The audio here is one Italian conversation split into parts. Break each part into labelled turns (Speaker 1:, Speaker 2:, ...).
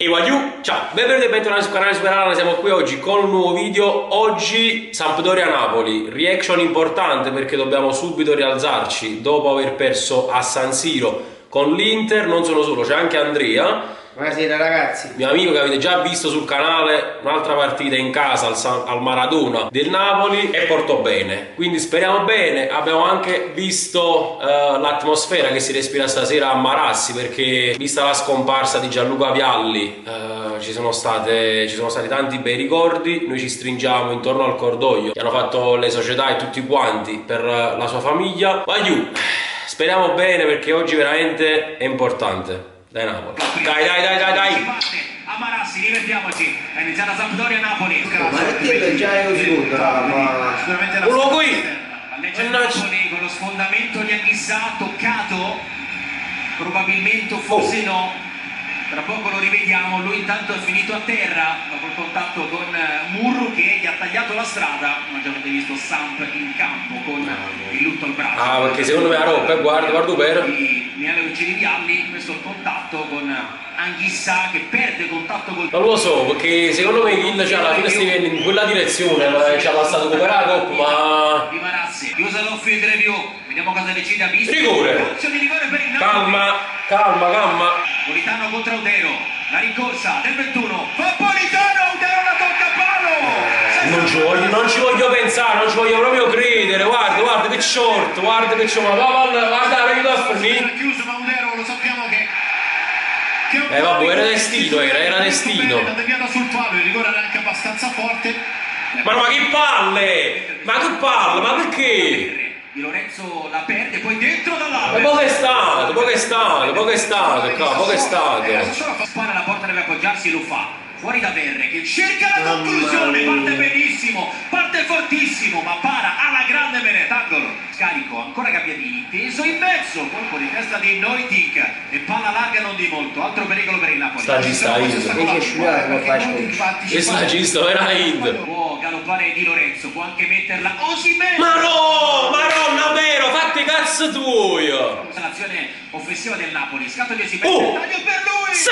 Speaker 1: E Wagyu, ciao, benvenuti e bentornati sul canale Superana, siamo qui oggi con un nuovo video. Oggi Sampdoria-Napoli, reaction importante perché dobbiamo subito rialzarci dopo aver perso a San Siro con l'Inter. Non sono solo, c'è anche Andrea.
Speaker 2: Buonasera ragazzi.
Speaker 1: Mio amico che avete già visto sul canale, un'altra partita in casa al Maradona del Napoli e portò bene, quindi speriamo bene. Abbiamo anche visto l'atmosfera che si respira stasera a Marassi, perché vista la scomparsa di Gianluca Vialli ci sono stati tanti bei ricordi. Noi ci stringiamo intorno al cordoglio che hanno fatto le società e tutti quanti per la sua famiglia. Wagyu, speriamo bene perché oggi veramente è importante. Dai Napoli. Dai.
Speaker 3: A Marassi, divertiamoci. È iniziata Sampdoria-Napoli.
Speaker 2: Ma perché già ero secondo, ma
Speaker 3: Sicuramente la
Speaker 1: uno qui.
Speaker 3: Napoli con lo sfondamento di Anghissà toccato. Probabilmente o forse no. Tra poco lo rivediamo, lui intanto è finito a terra dopo il contatto con Murru che gli ha tagliato la strada. Non già avete visto Samp in campo con il lutto al braccio.
Speaker 1: Ah, perché secondo me ha rotto, guarda per.
Speaker 3: Miele Vialli, questo è il contatto con Anghissà che perde contatto col...
Speaker 1: Non lo so, perché secondo me Gil alla fine stia in quella direzione, ci ha passato a recuperare la coppa, ma...
Speaker 3: Di Marassi, usa l'off-field review, vediamo cosa decide, ha visto...
Speaker 1: Rigore!
Speaker 3: Calcio di rigore per il Napoli.
Speaker 1: Calma.
Speaker 3: Politano contro Audero, la rincorsa del 21, fa Politano, Audero la tocca a palo!
Speaker 1: Non ci voglio pensare, non ci voglio proprio credere, guarda che short, guarda, guarda, aiuto a
Speaker 3: Era
Speaker 1: finire.
Speaker 3: chiuso, ma Audero lo sappiamo che
Speaker 1: Vabbè, era destino, era destino.
Speaker 3: La deviata sul palo, il rigore era anche abbastanza forte.
Speaker 1: Ma che palle! Ma perché?
Speaker 3: Di Lorenzo la perde, poi dentro dall'alto.
Speaker 1: Ma poco è stato.
Speaker 3: Spara la porta, deve appoggiarsi e lo fa. Fuori da Verre che cerca la conclusione, parte benissimo, parte fortissimo, ma para alla grande Meret, angolo. Scarico, ancora Gabbiadini, teso in mezzo, colpo di testa di Noitic e palla larga non di molto, altro pericolo per il Napoli.
Speaker 1: Stagista, veramente.
Speaker 3: Può galoppare Di Lorenzo, può anche metterla Osimhen.
Speaker 1: Ma no, davvero, fatti cazzo tuoi!
Speaker 3: L'azione offensiva del Napoli, scatto di Osimhen, taglio per lui!
Speaker 1: Sì!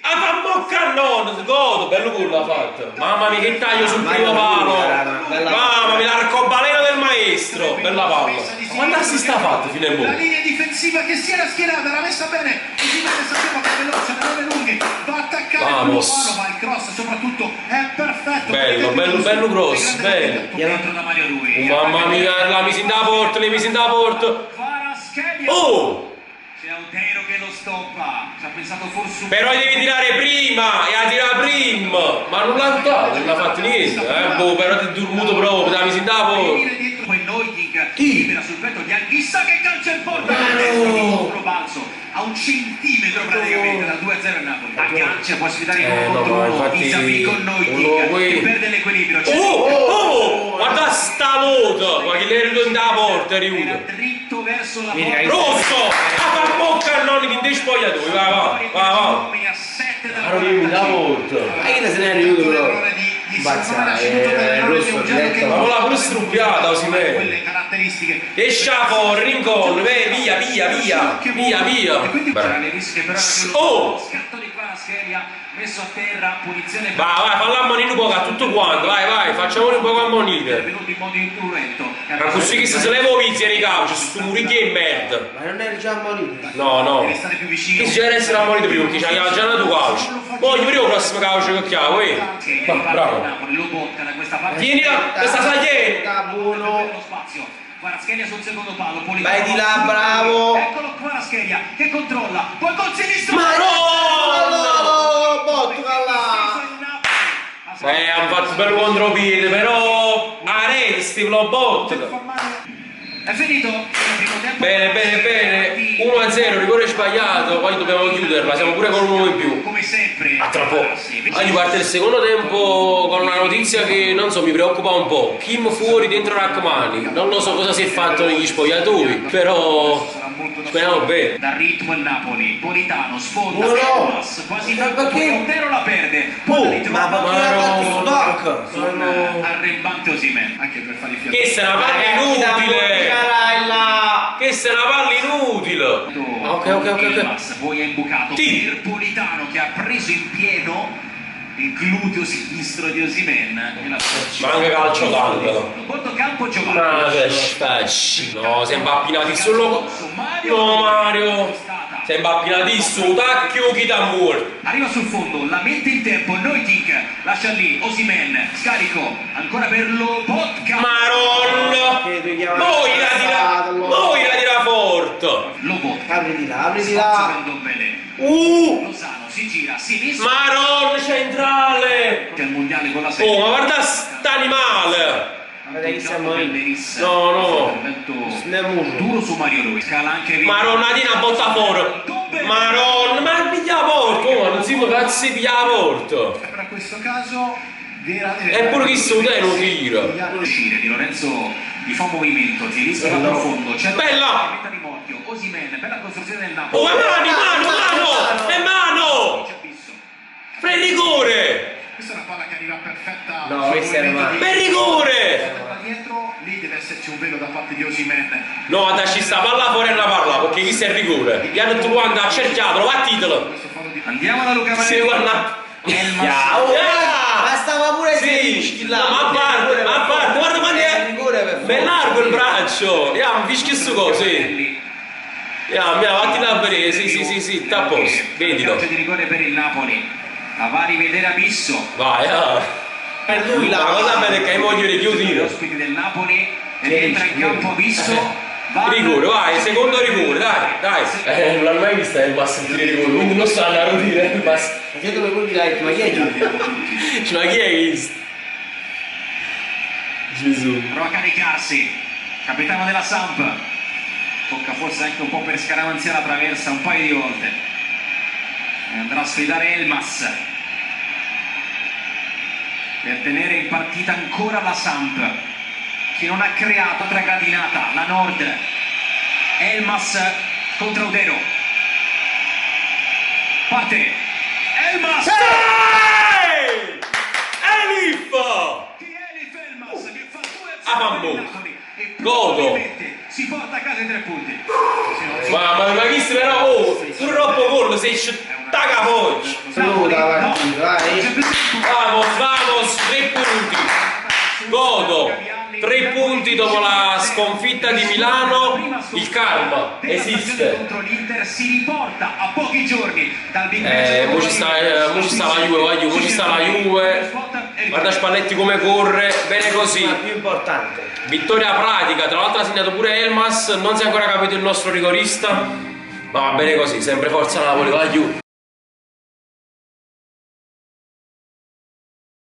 Speaker 1: Ah, fa boccannone, godo, bello gol l'ha fatto. Mamma mia che taglio sul primo palo. Mamma mia, l'arcobaleno del maestro. Bella palla. Ma quanti assist ha fatto fino a
Speaker 3: La
Speaker 1: mo'?
Speaker 3: linea difensiva che si era schierata, l'ha messa bene. Osimhen sapeva che veloce, le lunghe, va a attaccare il primo palo, ma il cross soprattutto è perfetto.
Speaker 1: Bello grosso, bello.
Speaker 3: Dentro da Mario Rui.
Speaker 1: Mamma mia, l'ha messa in da porta,
Speaker 3: Kvaratskhelia.
Speaker 1: Oh!
Speaker 3: C'è Audero che lo stoppa, ci ha pensato forse un...
Speaker 1: Però devi tirare prima, e la tira prima. Ma non l'ha buttato, non ha fatto niente, però ti è dormuto proprio, l'ha messa in da porta.
Speaker 3: Dietro poi Noitic libera sul petto di Anghissà che calcia in porta contro balzo a un centimetro praticamente dal 2-0 a Napoli. Aggancia, può sfidare in uno contro uno, Isami con Noitic che perde l'equilibrio.
Speaker 1: Guarda sta moto, ma che le ero in da porta,
Speaker 3: Era
Speaker 1: riuto.
Speaker 3: dritto verso la porta.
Speaker 1: Rosso! A fa bocca non in dei spogliatoi, va.
Speaker 3: Uomini a 7 dalla
Speaker 1: Da porta.
Speaker 2: ma che se ne è arrivato però? Bazza, è rosso diretto.
Speaker 1: Ma con la pure struppiata, Osimhen.
Speaker 3: Quelle caratteristiche.
Speaker 1: Esce fuori, rincon, via.
Speaker 3: E quindi c'era le rische però scatto di Kvaratskhelia messo a terra, punizione.
Speaker 1: Vai, falla ammonire un po' a tutto quanto, vai, facciamolo un po' ammonire.
Speaker 3: Venuto in modo incruento.
Speaker 1: Ma così che se leva vizzi nei calci, sto muricchi e merda.
Speaker 2: Ma non eri già ammonito?
Speaker 1: No.
Speaker 3: Deve stare più vicino.
Speaker 1: Che si deve essere ammonito prima, perché c'ha già dato calcio. Poi prima il prossimo calcio che chiamo, bravo.
Speaker 3: Lo botta da questa parte.
Speaker 1: Tienila, questa sagliera.
Speaker 3: Buono. Lo spazio. Kvaratskhelia sul secondo palo.
Speaker 2: Vai di là, bravo.
Speaker 3: Eccolo Kvaratskhelia che controlla. Poi col sinistro.
Speaker 1: Hanno fatto bello contropiede, però Aresti lo botta.
Speaker 3: È finito il primo tempo.
Speaker 1: Bene. 1-0, rigore sbagliato, poi dobbiamo chiuderla, siamo pure con un uomo in più.
Speaker 3: Come sempre.
Speaker 1: A tra poco. Oggi parte il secondo tempo con una notizia che non so, mi preoccupa un po'. Kim fuori dentro Rachmani. Non lo so cosa si è fatto negli spogliatoi, però speriamo bene.
Speaker 3: Dal ritmo il Napoli, Politano sfonda, quasi Montero la perde. Con arrembante Osimhen, anche per fare il fiato.
Speaker 1: Che se ne parla inutile! che se una palla inutile.
Speaker 3: Ok. Poi è imbucato
Speaker 1: Sì.
Speaker 3: per Politano che ha preso in pieno il gluteo sinistro di Osimhen.
Speaker 1: Ma anche calcio tanto.
Speaker 3: Quanto campo
Speaker 1: Ma
Speaker 3: Giovanni?
Speaker 1: che spacci. No, siamo impappinati solo. No Mario. Siamo impappinati su tacchio chi da muore.
Speaker 3: Arriva sul fondo, la mette in tempo, Neutic, lascia lì, Osimhen, scarico, ancora per lo podcast.
Speaker 1: Maron! Noi la tira forte!
Speaker 3: Lobot,
Speaker 2: Apriti là.
Speaker 3: per Dombele. Lozano si gira a sinistra.
Speaker 1: Maron centrale!
Speaker 3: C'è il mondiale con la serie.
Speaker 1: Oh, ma guarda st'animale!
Speaker 2: Guarda che siamo
Speaker 1: No.
Speaker 3: Duro su Mario Rui, scala anche
Speaker 1: Maron, Nadina botta fuori! Maron, ma piglia la porta! Oh, non si può cazzo piglia la porta!
Speaker 4: Per questo caso
Speaker 1: Eppure chi su te non tira!
Speaker 3: uscire di Lorenzo di fa movimento, ti rischia da profondo. C'è
Speaker 1: Bella!
Speaker 3: meta di Morchio, Osimhen, bella costruzione del Napoli.
Speaker 1: Oh, mano! È mano!
Speaker 3: C'è Bisso.
Speaker 1: Per rigore!
Speaker 4: questa è una palla che arriva perfetta.
Speaker 2: No, questa è una-
Speaker 1: Per rigore!
Speaker 4: Da dietro, lì deve esserci un velo da parte di Osimhen.
Speaker 1: No, adesso sta palla fuori e la parla, perché chi sei il rigore? Gli hanno detto quando ha cerchiato, battitelo!
Speaker 4: Questo fallo di
Speaker 3: Andiamo da Luca
Speaker 1: Si
Speaker 3: Marini.
Speaker 1: guarda.
Speaker 2: Ma stava pure
Speaker 1: Sì, ma a parte, guarda quando è largo il braccio! Mi fischi su così! Vatti da vedere, sì, sta a posto, vedilo!
Speaker 3: Calcio di rigore per il Napoli. La va a rivedere Abisso.
Speaker 1: Vai,
Speaker 2: Per lui
Speaker 1: la cosa bella è che hai moglie di
Speaker 3: Gli
Speaker 1: chiudere.
Speaker 3: ospiti del Napoli rientra in campo Abisso.
Speaker 1: Rigore, vai, secondo rigore, dai! Non l'hanno mai vista il basso di rigore, quindi non stanno a rodire il basso.
Speaker 2: Io dove quelli là, ma chi è giù?
Speaker 1: Ma chi è visto? Gesù.
Speaker 3: Prova a caricarsi. Capitano della Samp. Tocca forse anche un po' per scaramanzia la traversa un paio di volte. E andrà a sfidare Elmas. Per tenere in partita ancora la Samp. Che non ha creato altra gradinata. La Nord. Elmas contro Udero. Parte. Elmas!
Speaker 1: Elif! Godo!
Speaker 3: Si porta a casa i 3 punti.
Speaker 1: Ma visto però, pure troppo gol, sei taga poi!
Speaker 2: Saluta la partita, vai.
Speaker 1: Vamos, 3 punti! Godo! 3 punti dopo la sconfitta di Milano, il karma esiste.
Speaker 3: Contro l'Inter si riporta a pochi giorni dal big
Speaker 1: Mo ci sta la Juve, mo ci sta la Juve. Guarda Spalletti come corre, bene così.
Speaker 2: Ma più importante.
Speaker 1: Vittoria pratica, tra l'altro ha segnato pure Elmas, non si è ancora capito il nostro rigorista. Ma va bene così, sempre forza Napoli, va Juve.